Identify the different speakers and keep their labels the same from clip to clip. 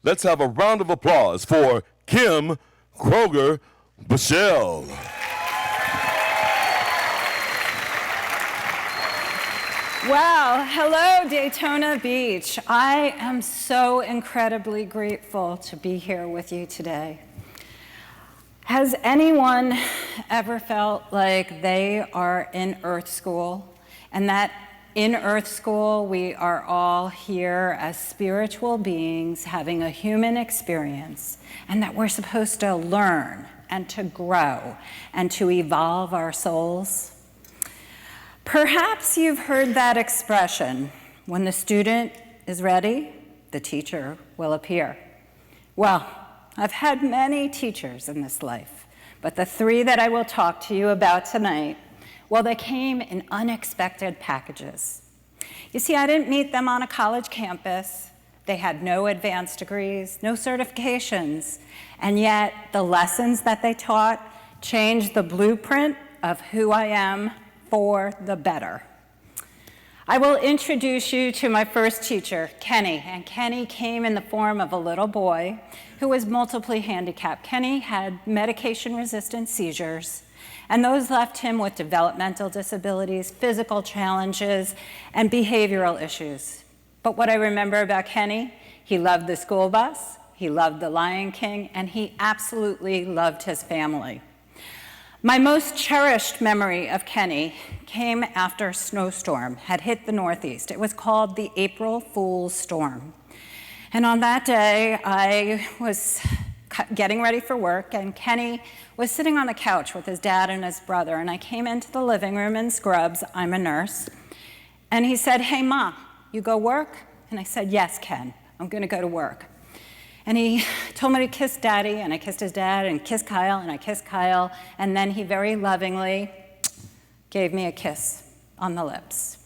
Speaker 1: Let's have a round of applause for Kim Kroeger-Bushell.
Speaker 2: Well, hello, Daytona Beach. I am so incredibly grateful to be here with you today. Has anyone ever felt like they are in Earth School, and that in Earth School we are all here as spiritual beings having a human experience, and that we're supposed to learn and to grow and to evolve our souls? Perhaps you've heard that expression, when the student is ready, the teacher will appear. Well, I've had many teachers in this life, but the three that I will talk to you about tonight, well, they came in unexpected packages. You see, I didn't meet them on a college campus. They had no advanced degrees, no certifications, and yet the lessons that they taught changed the blueprint of who I am for the better. I will introduce you to my first teacher, Kenny, and Kenny came in the form of a little boy who was multiply handicapped. Kenny had medication-resistant seizures, and those left him with developmental disabilities, physical challenges, and behavioral issues. But what I remember about Kenny, he loved the school bus, he loved the Lion King, and he absolutely loved his family. My most cherished memory of Kenny came after a snowstorm had hit the Northeast. It was called the April Fool's Storm. And on that day, I was getting ready for work, and Kenny was sitting on the couch with his dad and his brother, and I came into the living room in scrubs. I'm a nurse. And he said, "Hey, Ma, you go work?" And I said, "Yes, Ken, I'm gonna go to work." And he told me to kiss Daddy, and I kissed his dad, and kissed Kyle, and I kissed Kyle, and then he very lovingly gave me a kiss on the lips.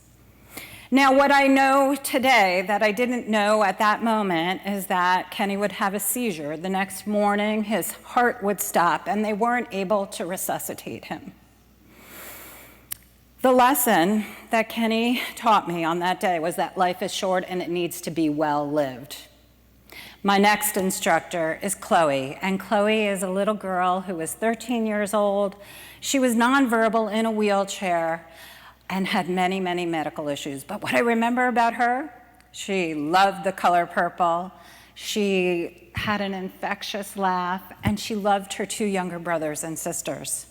Speaker 2: Now, what I know today that I didn't know at that moment is that Kenny would have a seizure. The next morning, his heart would stop, and they weren't able to resuscitate him. The lesson that Kenny taught me on that day was that life is short and it needs to be well lived. My next instructor is Chloe, and Chloe is a little girl who was 13 years old. She was nonverbal in a wheelchair and had many, many medical issues. But what I remember about her, she loved the color purple, she had an infectious laugh, and she loved her two younger brothers and sisters.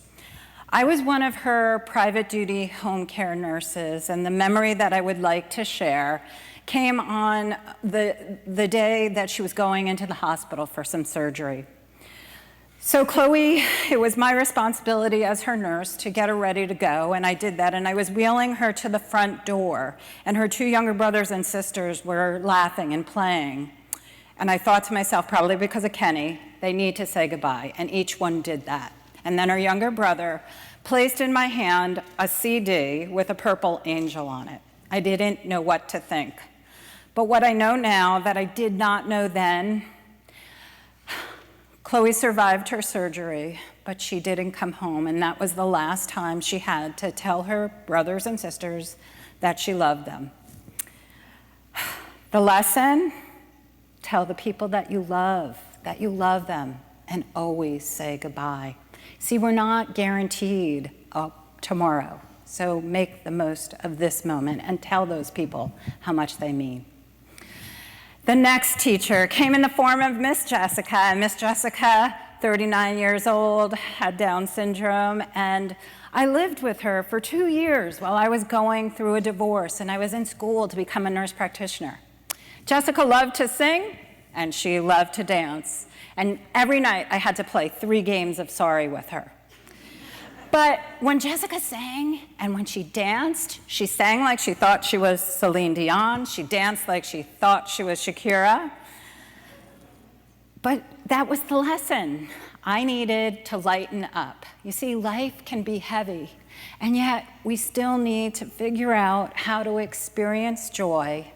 Speaker 2: I was one of her private duty home care nurses, and the memory that I would like to share came on the day that she was going into the hospital for some surgery. So Chloe, it was my responsibility as her nurse to get her ready to go, and I did that, and I was wheeling her to the front door, and her two younger brothers and sisters were laughing and playing. And I thought to myself, probably because of Kenny, they need to say goodbye, and each one did that. And then her younger brother placed in my hand a CD with a purple angel on it. I didn't know what to think. But what I know now that I did not know then, Chloe survived her surgery, but she didn't come home, and that was the last time she had to tell her brothers and sisters that she loved them. The lesson, tell the people that you love them, and always say goodbye. See, we're not guaranteed tomorrow, so make the most of this moment and tell those people how much they mean. The next teacher came in the form of Miss Jessica. And Miss Jessica, 39 years old, had Down syndrome, and I lived with her for 2 years while I was going through a divorce, and I was in school to become a nurse practitioner. Jessica loved to sing, and she loved to dance. And every night I had to play 3 games of Sorry with her. But when Jessica sang and when she danced, she sang like she thought she was Celine Dion. She danced like she thought she was Shakira. But that was the lesson. I needed to lighten up. You see, life can be heavy, and yet we still need to figure out how to experience joy.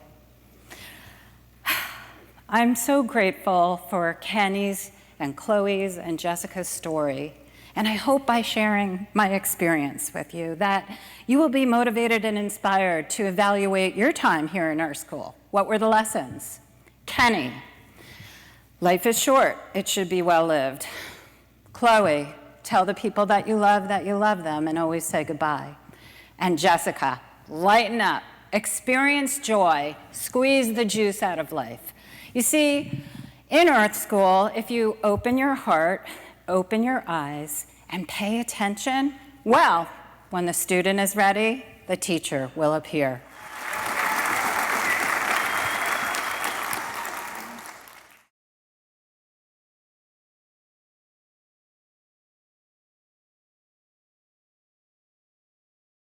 Speaker 2: I'm so grateful for Kenny's and Chloe's and Jessica's story. And I hope by sharing my experience with you that you will be motivated and inspired to evaluate your time here in our school. What were the lessons? Kenny, Life is short. It should be well lived. Chloe, tell the people that you love them and always say goodbye. And Jessica, lighten up, experience joy, squeeze the juice out of life. You see, in Earth School, if you open your heart, open your eyes, and pay attention, well, when the student is ready, the teacher will appear.